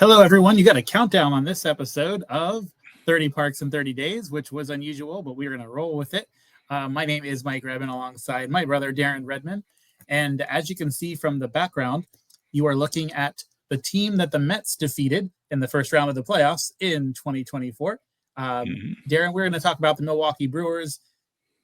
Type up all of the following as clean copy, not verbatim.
Hello, everyone. You got a countdown on this episode of 30 Parks in 30 Days, which was unusual, but we're going to roll with it. My name is Mike Redman alongside my brother, Darren Redman. And as you can see from the background, you are looking at the team that the Mets defeated in the first round of the playoffs in 2024. Darren, we're going to talk about the Milwaukee Brewers.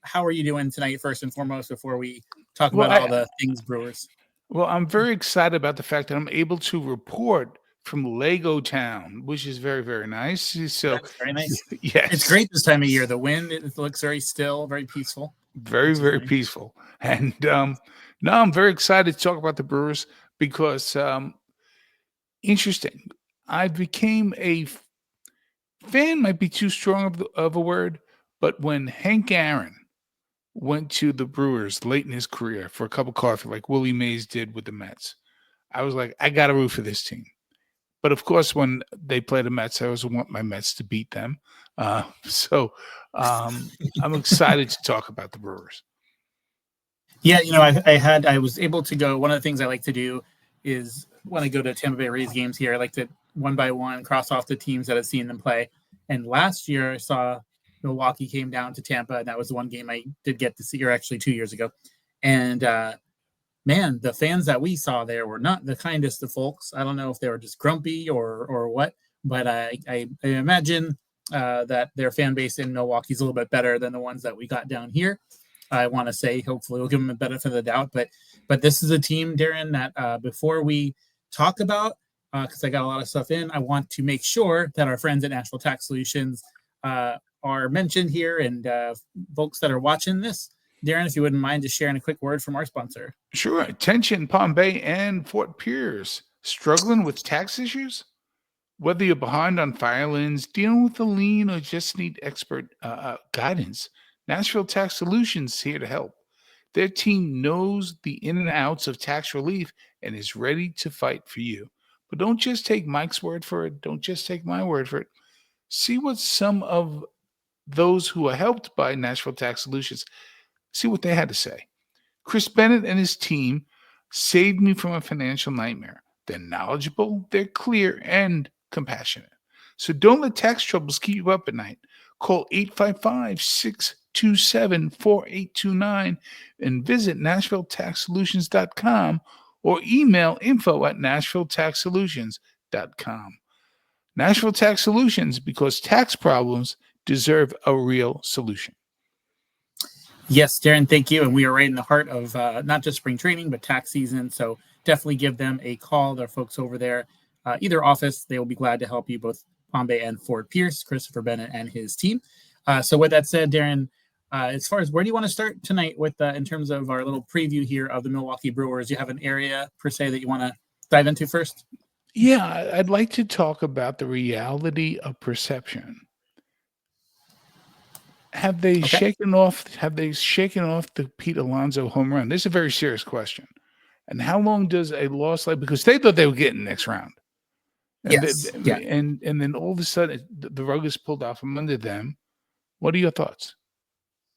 How are you doing tonight, first and foremost, before we talk about all the things Brewers? Well, I'm very excited about the fact that I'm able to report from Lego Town, which is very, very nice. So that's very nice. Yes. It's great this time of year. The wind, it looks very still, very peaceful. Very, very peaceful. And now I'm very excited to talk about the Brewers because interesting. I became a fan, might be too strong of a word, but when Hank Aaron went to the Brewers late in his career for a cup of coffee, like Willie Mays did with the Mets, I was like, I got to root for this team. But of course, when they play the Mets, I always want my Mets to beat them. So I'm excited to talk about the Brewers. Yeah, you know, I was able to go. One of the things I like to do is when I go to Tampa Bay Rays games here, I like to one by one cross off the teams that I've seen them play. And last year I saw Milwaukee came down to Tampa, and that was the one game I did get to see, or actually 2 years ago. And man, the fans that we saw there were not the kindest of folks. I don't know if they were just grumpy or what, but I imagine that their fan base in Milwaukee is a little bit better than the ones that we got down here. I want to say, hopefully we'll give them a benefit of the doubt, but this is a team, Darren, that before we talk about, because I got a lot of stuff in, I want to make sure that our friends at Nashville Tax Solutions are mentioned here, and folks that are watching this, Darren, if you wouldn't mind just sharing a quick word from our sponsor. Sure. Attention, Palm Bay and Fort Pierce. Struggling with tax issues? Whether you're behind on filings, dealing with a lien, or just need expert guidance, Nashville Tax Solutions is here to help. Their team knows the in and outs of tax relief and is ready to fight for you. But don't just take Mike's word for it. Don't just take my word for it. See what some of those who are helped by Nashville Tax Solutions, see what they had to say. Chris Bennett and his team saved me from a financial nightmare. They're knowledgeable, they're clear, and compassionate. So don't let tax troubles keep you up at night. Call 855-627-4829 and visit NashvilleTaxSolutions.com or email info@NashvilleTaxSolutions.com. Nashville Tax Solutions, because tax problems deserve a real solution. Yes, Darren, thank you. And we are right in the heart of not just spring training, but tax season. So definitely give them a call. There are folks over there, either office. They will be glad to help you, both Palm Bay and Fort Pierce, Christopher Bennett and his team. So with that said, Darren, as far as where do you want to start tonight with in terms of our little preview here of the Milwaukee Brewers? Do you have an area per se that you want to dive into first? Yeah, I'd like to talk about the reality of perception. Have they shaken off the Pete Alonso home run? This is a very serious question. And how long does a loss like, because they thought they were getting next round. And and then all of a sudden the rug is pulled out from under them. What are your thoughts?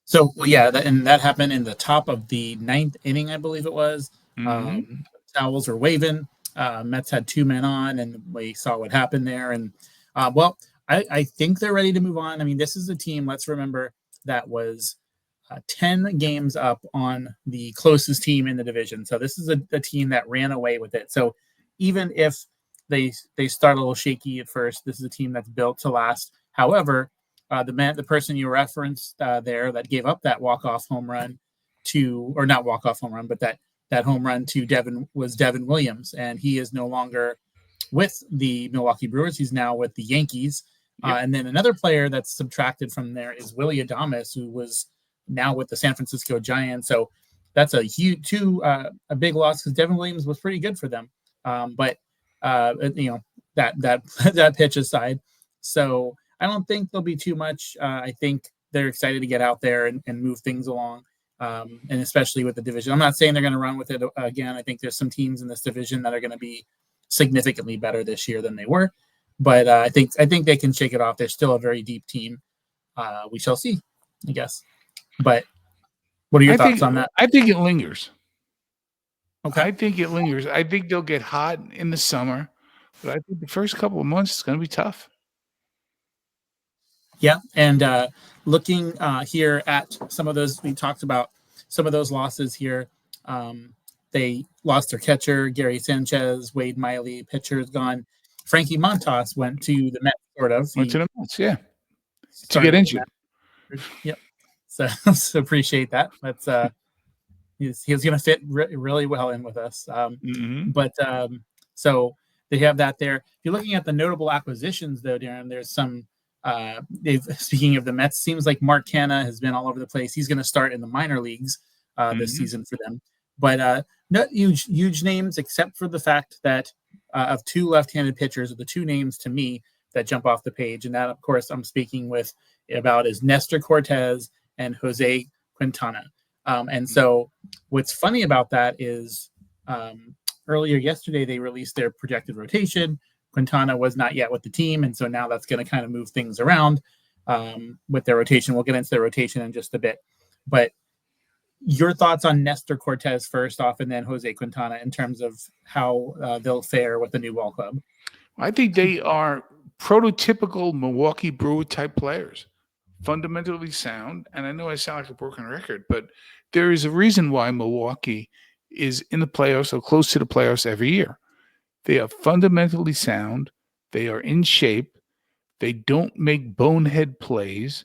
So and that happened in the top of the ninth inning, I believe it was. Towels were waving. Mets had 2 men on, and we saw what happened there. And I think they're ready to move on. I mean, this is a team, let's remember, that was 10 games up on the closest team in the division. So this is a team that ran away with it. So even if they start a little shaky at first, this is a team that's built to last. However, the person you referenced there that gave up that walk-off home run or not walk-off home run, but that home run to Devin was Devin Williams, and he is no longer with the Milwaukee Brewers. He's now with the Yankees. And then another player that's subtracted from there is Willy Adames, who was now with the San Francisco Giants. So that's a huge a big loss because Devin Williams was pretty good for them. But that pitch aside, so I don't think there'll be too much. I think they're excited to get out there and move things along, and especially with the division. I'm not saying they're going to run with it again. I think there's some teams in this division that are going to be significantly better this year than they were. But I think they can shake it off. They're still a very deep team. We shall see, I guess. But what are your thoughts on that? I think it lingers. Okay. I think it lingers. I think they'll get hot in the summer, But I think the first couple of months is going to be tough. Yeah, and looking here at some of those, we talked about some of those losses here. They lost their catcher, Gary Sanchez, Wade Miley, pitcher is gone. Frankie Montas went to the Mets, sort of. Went to He the Mets, yeah, to get started with the injured. Mets. Yep. So, so appreciate that. That's he's going to fit really well in with us. Mm-hmm. But so they have that there. If you're looking at the notable acquisitions, though, Darren, there's some. They've speaking of the Mets, seems like Mark Canha has been all over the place. He's going to start in the minor leagues this Mm-hmm. season for them, but not huge names, except for the fact that of two left-handed pitchers are the two names to me that jump off the page, and that, of course, I'm speaking with about is Nestor Cortez and Jose Quintana. And so what's funny about that is earlier yesterday they released their projected rotation. Quintana was not yet with the team, and so now that's going to kind of move things around with their rotation. We'll get into their rotation in just a bit. But your thoughts on Nestor Cortez first off, and then Jose Quintana in terms of how they'll fare with the new ball club. I think they are prototypical Milwaukee Brewer type players, fundamentally sound. And I know I sound like a broken record, but there is a reason why Milwaukee is in the playoffs or close to the playoffs every year. They are fundamentally sound. They are in shape. They don't make bonehead plays,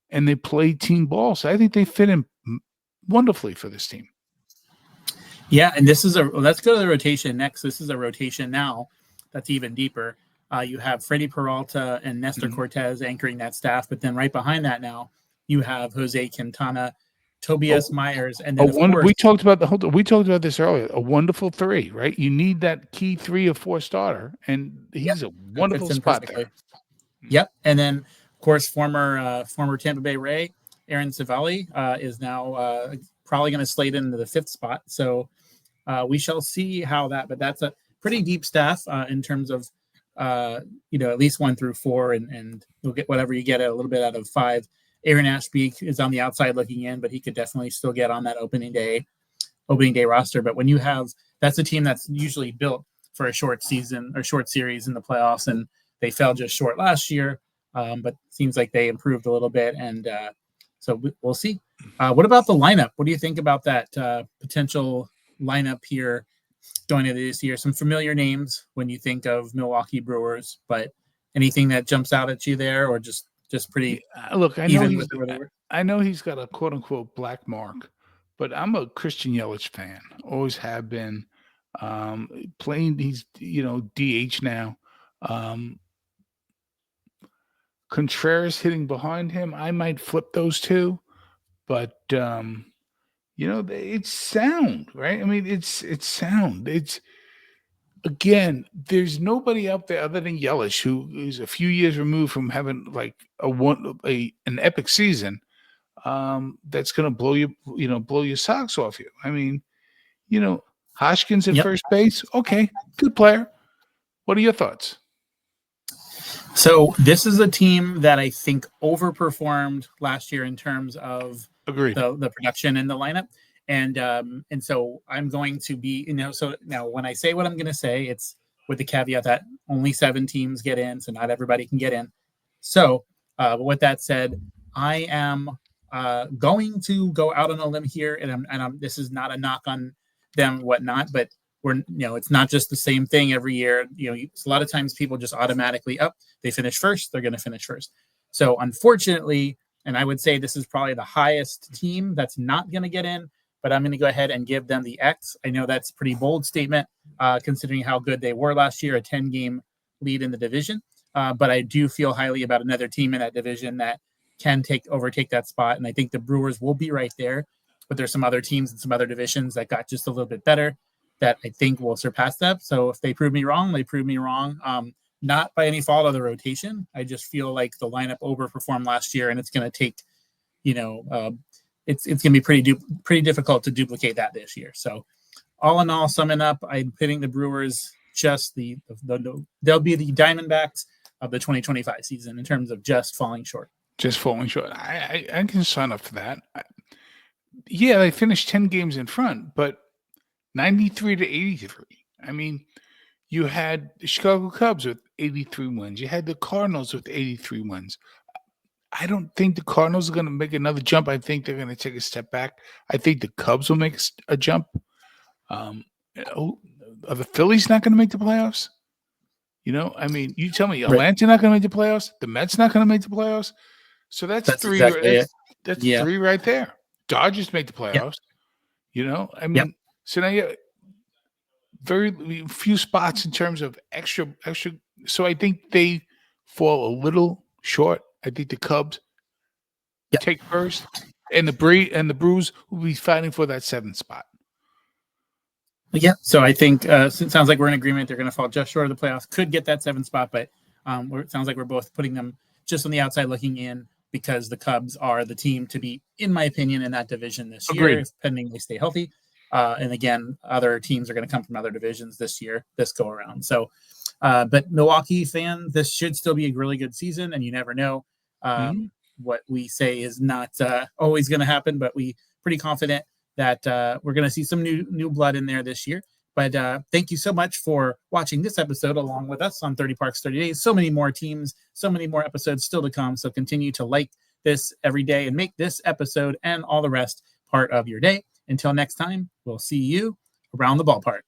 and they play team ball. So I think they fit in wonderfully for this team. Yeah, and this is let's go to the rotation next. This is a rotation now that's even deeper. You have Freddie Peralta and Nestor Cortez anchoring that staff, but then right behind that now you have Jose Quintana, Tobias Myers, and then of course we talked about this earlier. A wonderful three, right? You need that key 3 or 4 starter, and he's a wonderful spot perfectly there. Yep, and then of course former Tampa Bay Ray Aaron Civale is now probably going to slate into the 5th spot. So we shall see how that. But that's a pretty deep staff in terms of at least 1 through 4, and you'll get whatever you get a little bit out of 5. Aaron Ashby is on the outside looking in, but he could definitely still get on that opening day roster. But when you have, that's a team that's usually built for a short season or short series in the playoffs, and they fell just short last year. But seems like they improved a little bit, and so we'll see. What about the lineup? What do you think about that potential lineup here going into this year? Some familiar names when you think of Milwaukee Brewers, but anything that jumps out at you there, or just pretty look, I know he's got a quote unquote black mark, but I'm a Christian Yelich fan. Always have been. Playing, he's DH now. Contreras hitting behind him. I might flip those two, but it's sound, right? I mean, it's sound. It's again, there's nobody out there other than Yelich who is a few years removed from having like an epic season. That's going to blow your socks off you. I mean, Hoskins at first base. Okay, good player. What are your thoughts? So this is a team that I think overperformed last year in terms of the production in the lineup. And so I'm going to be, so now when I say what I'm going to say, it's with the caveat that only 7 teams get in, so not everybody can get in. So but with that said, I am going to go out on a limb here, and this is not a knock on them, whatnot, but it's not just the same thing every year. A lot of times people just automatically they finish first, they're going to finish first. So unfortunately, and I would say this is probably the highest team that's not going to get in, but I'm going to go ahead and give them the X. I know that's a pretty bold statement considering how good they were last year, a 10-game lead in the division. But I do feel highly about another team in that division that can overtake that spot. And I think the Brewers will be right there, but there's some other teams in some other divisions that got just a little bit better that I think will surpass that. So if they prove me wrong, they prove me wrong. Not by any fault of the rotation. I just feel like the lineup overperformed last year, and it's going to take, it's going to be pretty difficult to duplicate that this year. So all in all, summing up, I'm pitting the Brewers just they'll be the Diamondbacks of the 2025 season in terms of just falling short. Just falling short. I can sign up for that. Yeah, they finished 10 games in front, but 93 to 83. I mean, You had the Chicago Cubs with 83 wins. You had the Cardinals with 83 wins. I don't think the Cardinals are going to make another jump. I think they're going to take a step back. I think the Cubs will make a jump. Are the Phillies not going to make the playoffs? I mean, you tell me, Right. Atlanta not going to make the playoffs. The Mets not going to make the playoffs. So that's three. Exactly it. That's Yeah. three right there. Dodgers make the playoffs. I mean, so now you have very few spots in terms of extra. So I think they fall a little short. I think the Cubs take first, and the Brewers will be fighting for that 7th spot. Yeah, so I think it sounds like we're in agreement. They're going to fall just short of the playoffs. Could get that 7th spot, but it sounds like we're both putting them just on the outside looking in because the Cubs are the team to beat, in my opinion, in that division this year, pending they stay healthy. And again, other teams are going to come from other divisions this go around. So, but Milwaukee fan, this should still be a really good season, and you never know. What we say is not always going to happen, but we pretty confident that we're going to see some new blood in there this year. But thank you so much for watching this episode along with us on 30 Parks, 30 Days. So many more teams, so many more episodes still to come. So continue to like this every day and make this episode and all the rest part of your day. Until next time, we'll see you around the ballpark.